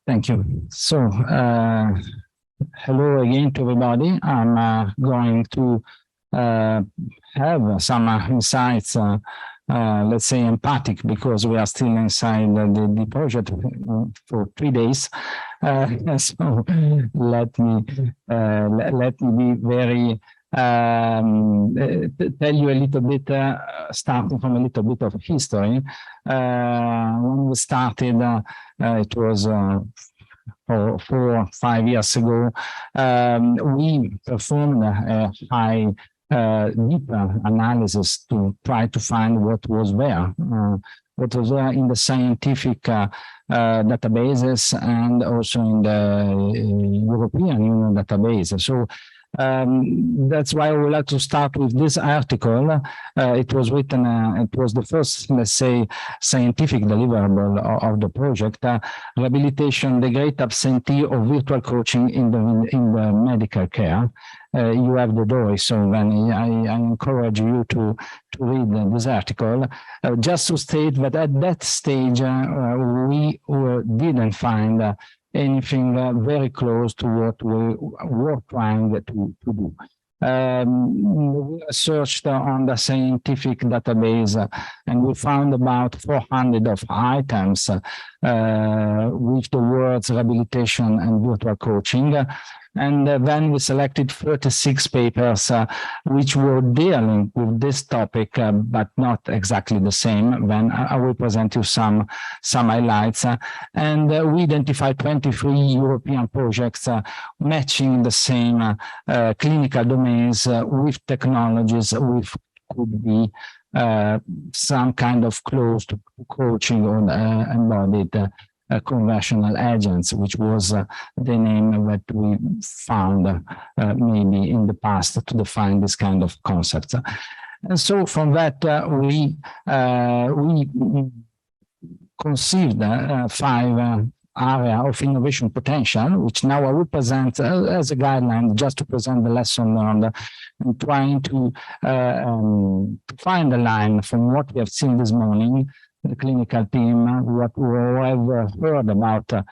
Thank you. So, hello again to everybody. I'm going to have some insights, let's say empathic, because we are still inside the project for 3 days. So let me be very tell you a little bit, starting from a little bit of history. When we started, it was 4 or 5 years ago. We performed a high deeper analysis to try to find what was there in the scientific databases and also in the European Union database. So that's why I would like to start with this article. It was written, it was the first, let's say, scientific deliverable of the project, Rehabilitation, the Great Absentee of Virtual Coaching in the Medical Care. You have the DOI, so then I encourage you to read this article. Just to state that at that stage, we didn't find anything very close to what we were trying to do. We searched on the scientific database and we found about 400 of items with the words rehabilitation and virtual coaching. And then we selected 36 papers which were dealing with this topic, but not exactly the same. Then I will present you some highlights. And we identified 23 European projects matching the same clinical domains with technologies which could be some kind of close to coaching or embodied conventional agents, which was the name that we found maybe in the past to define this kind of concepts. And so from that, we conceived 5 area of innovation potential, which now I will present as a guideline, just to present the lesson learned and trying to find a line from what we have seen this morning, the clinical team, what we have heard about the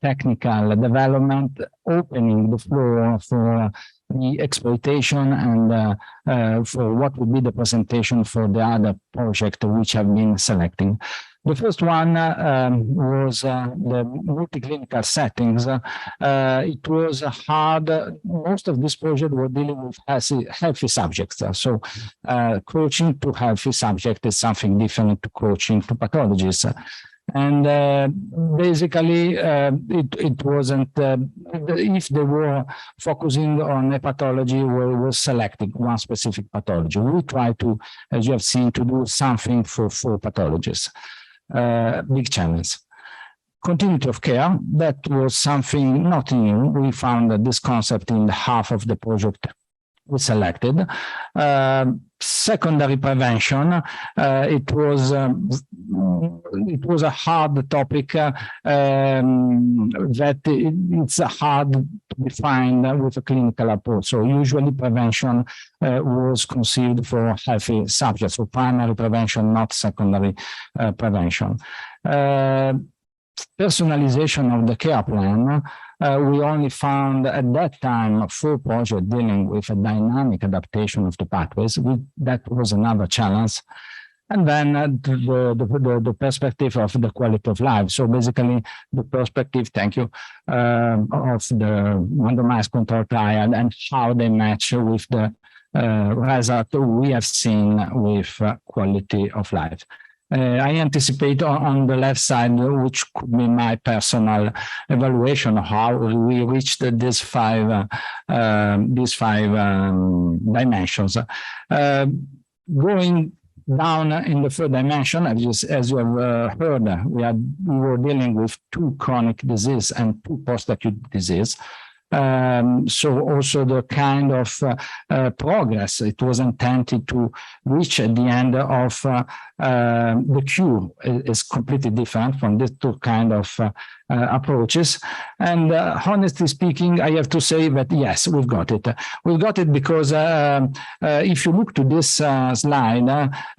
technical development, opening the floor for the exploitation and for what would be the presentation for the other project which have been selecting. The first one was the multi-clinical settings. It was hard. Most of this project were dealing with healthy subjects. So coaching to healthy subjects is something different to coaching to pathologists. And basically, it wasn't, if they were focusing on a pathology, we were selecting one specific pathology. We try to, as you have seen, to do something for pathologists. Big challenge. Continuity of care, that was something not new. We found that this concept in half of the project we selected. Secondary prevention, it was a hard topic that it's hard to define with a clinical approach. So usually prevention was conceived for healthy subjects, so primary prevention, not secondary prevention. Personalization of the care plan. We only found at that time 4 projects dealing with a dynamic adaptation of the pathways. That was another challenge. And then the perspective of the quality of life. So basically the perspective, thank you, of the randomized control trial and how they match with the result we have seen with quality of life. I anticipate on the left side, which could be my personal evaluation of how we reached these 5 dimensions. Going down in the 3rd dimension, as you have heard, we were dealing with 2 chronic disease and 2 post-acute disease. So also the kind of progress it was intended to reach at the end of the cure is completely different from these 2 kind of approaches. And honestly speaking, I have to say that yes, we've got it. We've got it because if you look to this slide,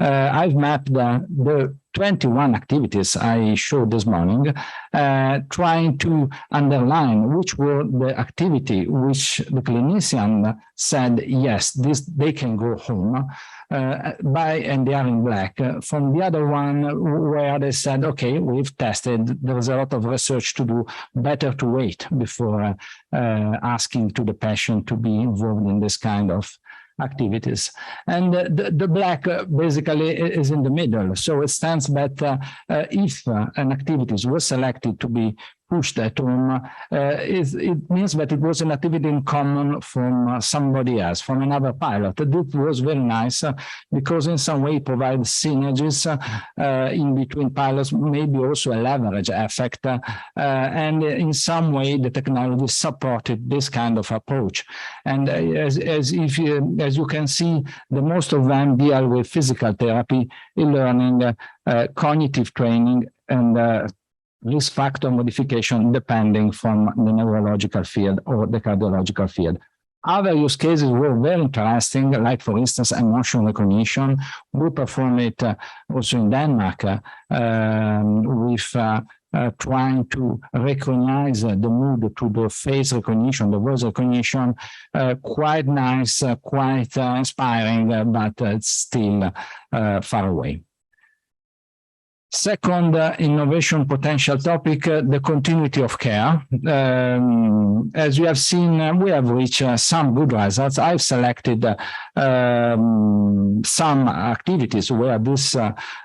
I've mapped the 21 activities I showed this morning, trying to underline which were the activity which the clinician said, yes, they can go home, and they are in black. From the other one where they said, okay, we've tested, there's a lot of research to do, better to wait before asking to the patient to be involved in this kind of activities. And the black basically is in the middle. So it stands that if an activity was selected to be pushed at home, it means that it was an activity in common from somebody else, from another pilot. This was very nice because in some way it provides synergies in between pilots, maybe also a leverage effect, and in some way the technology supported this kind of approach. And as you can see, the most of them deal with physical therapy, e-learning, cognitive training, and risk factor modification depending from the neurological field or the cardiological field. Other use cases were very interesting, like, for instance, emotion recognition. We perform it also in Denmark with trying to recognize the mood through the face recognition, the voice recognition. Quite nice, quite inspiring, but it's still far away. Second innovation potential topic, the continuity of care. As you have seen, we have reached some good results. I've selected some activities where this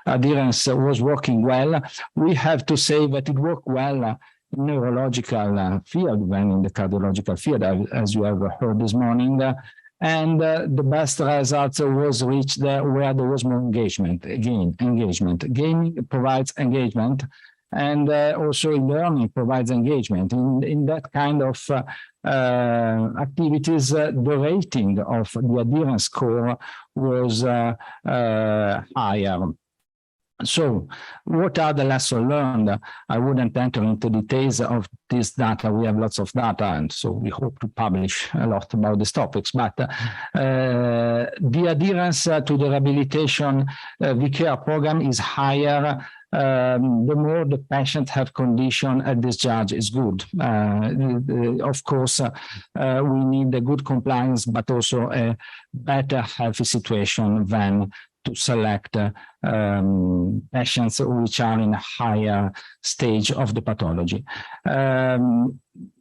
adherence was working well. We have to say that it worked well in neurological field than in the cardiological field, as you have heard this morning. And the best results was reached where there was more engagement. Again, engagement. Gaming provides engagement, and also learning provides engagement. In that kind of activities, the rating of the adherence score was higher. So what are the lessons learned? I wouldn't enter into details of this data. We have lots of data, and so we hope to publish a lot about these topics. But the adherence to the rehabilitation vCare program is higher. The more the patient have condition at discharge is good. Of course, we need a good compliance, but also a better healthy situation than to select patients which are in a higher stage of the pathology. And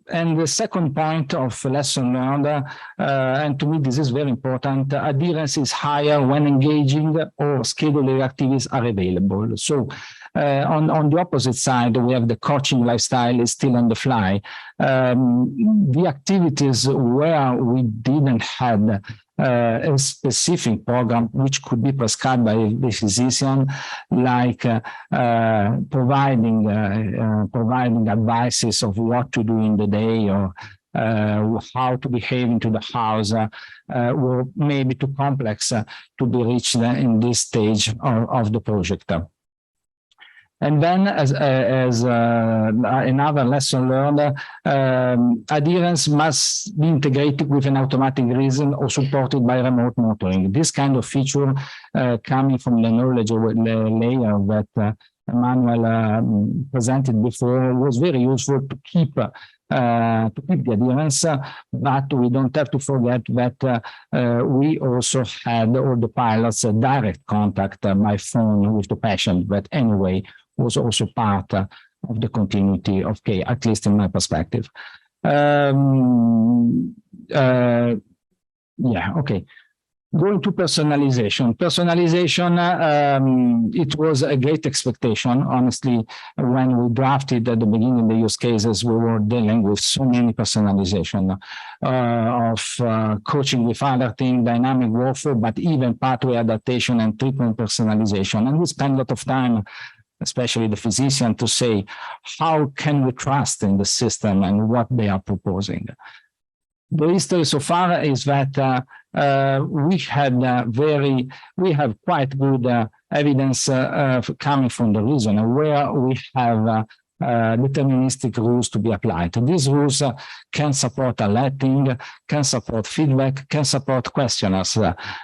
the second point of lesson learned, and to me this is very important, adherence is higher when engaging or scheduling activities are available. So on the opposite side, we have the coaching lifestyle is still on the fly. The activities where we didn't have a specific program which could be prescribed by the physician, like providing advices of what to do in the day, or how to behave into the house, were maybe too complex to be reached in this stage of the project. And then, as another lesson learned, adherence must be integrated with an automatic reason or supported by remote monitoring. This kind of feature, coming from the knowledge layer that Emmanuel presented before, was very useful to keep the adherence, but we don't have to forget that we also had all the pilots direct contact by phone with the patient, but anyway was also part of the continuity of care, at least in my perspective. Yeah, okay. Going to personalization. Personalization, it was a great expectation. Honestly, when we drafted at the beginning the use cases, we were dealing with so many personalization of coaching with other things, dynamic warfare, but even pathway adaptation and treatment personalization. And we spent a lot of time, especially the physician, to say, how can we trust in the system and what they are proposing? The history so far is that we have quite good evidence coming from the region where we have deterministic rules to be applied. These rules can support alerting, can support feedback, can support questionnaires,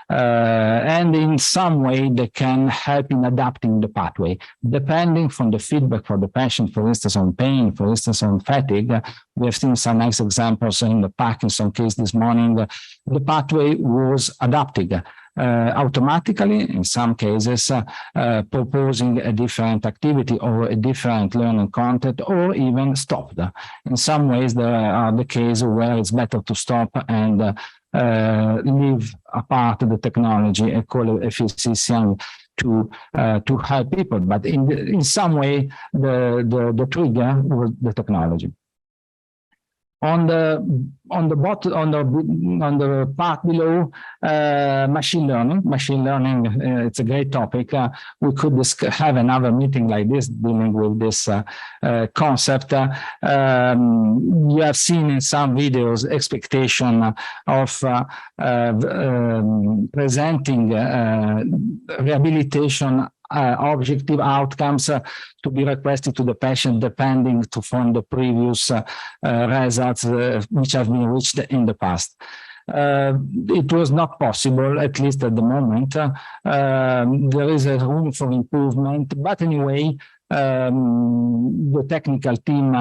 and in some way they can help in adapting the pathway, depending from the feedback for the patient, for instance, on pain, for instance, on fatigue. We have seen some nice examples in the Parkinson case this morning. The pathway was adapted automatically, in some cases, proposing a different activity or a different learning content, or even stopped. In some ways, there are the cases where it's better to stop and leave apart the technology and call a physician to help people. But in some way, the trigger was the technology. On the part below, machine learning. Machine learning, it's a great topic. We could have another meeting like this dealing with this concept. You have seen in some videos expectation of presenting rehabilitation objective outcomes to be requested to the patient depending from the previous results which have been reached in the past. It was not possible, at least at the moment. There is a room for improvement, but anyway, the technical team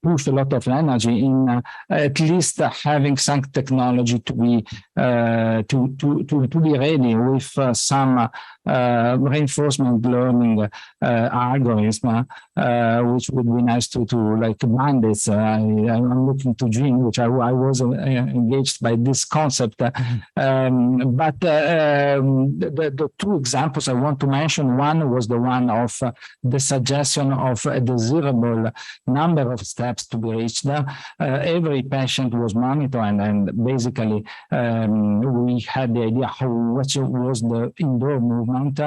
pushed a lot of energy in at least having some technology to be ready with some reinforcement learning algorithm, which would be nice to like bandits. I'm looking to Jean, which I was engaged by this concept. But the two examples I want to mention, one was the one of the suggestion of a desirable number of steps to be reached. Every patient was monitored, and basically we had the idea what was the indoor movement.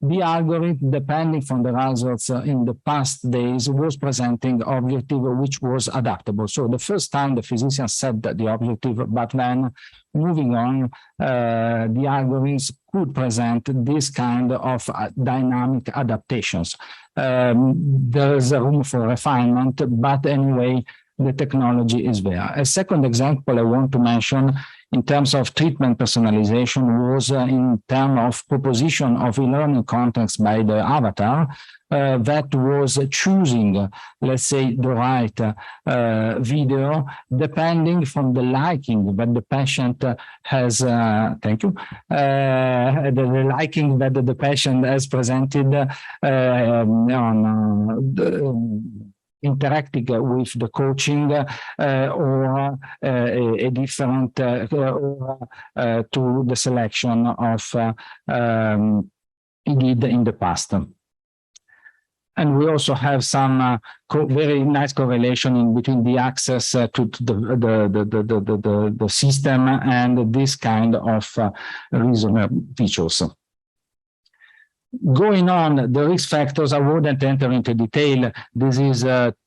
The algorithm, depending from the results in the past days, was presenting objective which was adaptable. So the first time the physician set the objective, but then moving on, the algorithms could present this kind of dynamic adaptations. There is a room for refinement, but anyway, the technology is there. A second example I want to mention in terms of treatment personalization was in terms of proposition of e-learning contents by the avatar that was choosing, let's say, the right video depending from the liking that the patient has. Thank you. The liking that the patient has presented interacting with the coaching or a different to the selection of he did in the past. And we also have some very nice correlation in between the access to the system and this kind of reasonable features. Going on, the risk factors, I wouldn't enter into detail. This is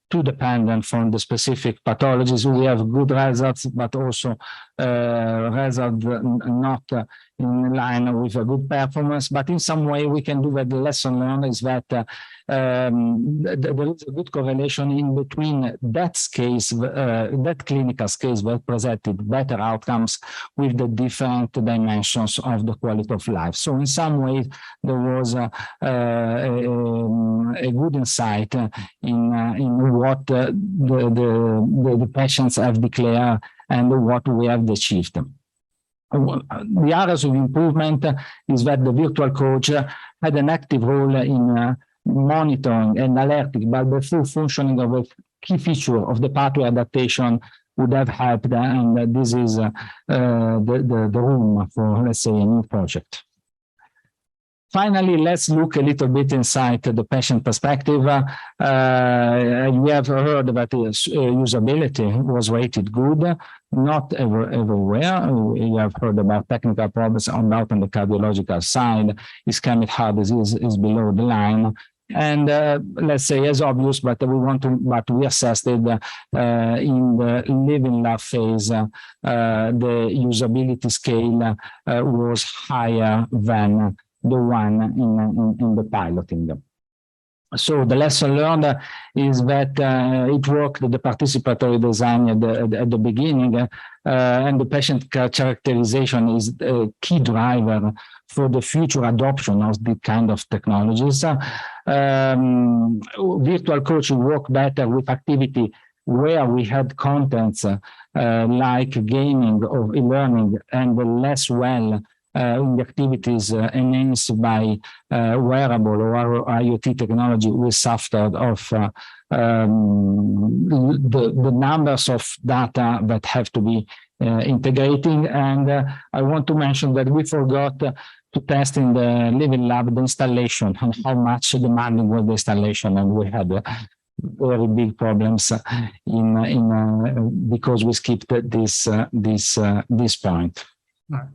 too dependent from the specific pathologies. We have good results, but also results not in line with a good performance. But in some way, we can do that. The lesson learned is that there is a good correlation in between that case, that clinical case that presented better outcomes with the different dimensions of the quality of life. So in some way, there was a good insight in what the patients have declared and what we have achieved. The areas of improvement is that the virtual coach had an active role in monitoring and alerting, but the full functioning of a key feature of the pathway adaptation would have helped, and this is the room for, let's say, a new project. Finally, let's look a little bit inside the patient perspective. We have heard that usability was rated good, not everywhere. We have heard about technical problems on the cardiological side. Ischemic heart disease is below the line. And let's say as obvious, but we assessed it in the living lab phase. The usability scale was higher than the one in the piloting. So the lesson learned is that it worked, the participatory design at the beginning, and the patient characterization is a key driver for the future adoption of the kind of technologies. Virtual coaching work better with activity where we had contents like gaming or e-learning, and less well in the activities enhanced by wearable or IoT technology. We suffered of the numbers of data that have to be integrating. And I want to mention that we forgot to test in the living lab the installation and how much demanding was the installation, and we had very big problems because we skipped this point.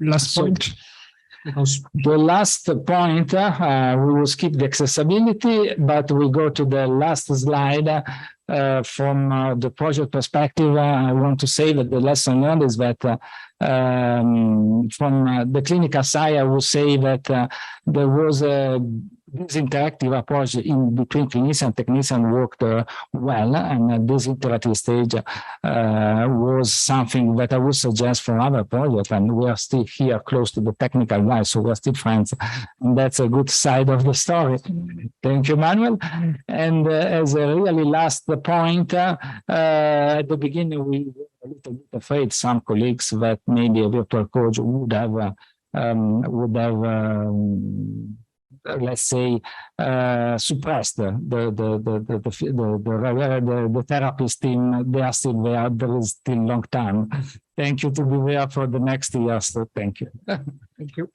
Last point. The last point, we will skip the accessibility, but we go to the last slide. From the project perspective, I want to say that the lesson learned is that from the clinical side, I will say that there was this interactive approach in between clinician and technician worked well, and this interactive stage was something that I would suggest for other projects, and we are still here close to the technical guys, so we're still friends, and that's a good side of the story. Thank you, Manuel. And as a really last point, at the beginning we were a little bit afraid, some colleagues, that maybe a virtual coach would have let's say, suppressed the therapist team. They are still there. There is still long time. Thank you to be there for the next year. So thank you. Thank you.